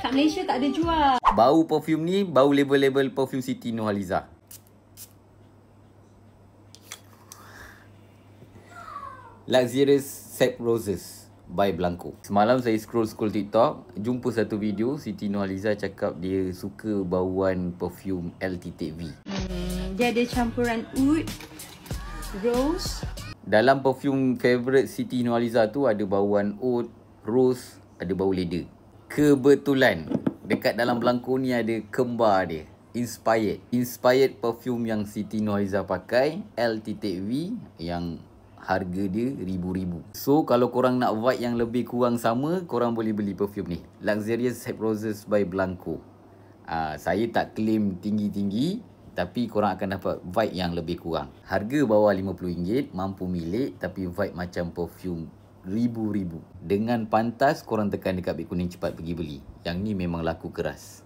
Kat Malaysia tak ada jual. Bau perfume ni bau label-label perfume Siti Nurhaliza. Luxurious Sap Roses by Blanco. Semalam saya scroll TikTok, jumpa satu video Siti Nurhaliza cakap dia suka bauan perfume LTTV. Dia ada campuran oud, rose. Dalam perfume favourite Siti Nurhaliza tu ada bauan oud, rose, ada bau leather. Kebetulan dekat dalam Blanco ni ada kembar dia. Inspired perfume yang Siti Nurhaliza pakai, LTTV, yang harga dia ribu-ribu. So kalau korang nak vibe yang lebih kurang sama, korang boleh beli perfume ni, Luxurious Sap Roses by Blanco. Saya tak claim tinggi-tinggi, tapi korang akan dapat vibe yang lebih kurang. Harga bawah RM50, mampu milik, tapi vibe macam perfume ribu-ribu. Dengan pantas korang tekan dekat Bet Kuning cepat pergi beli. Yang ni memang laku keras.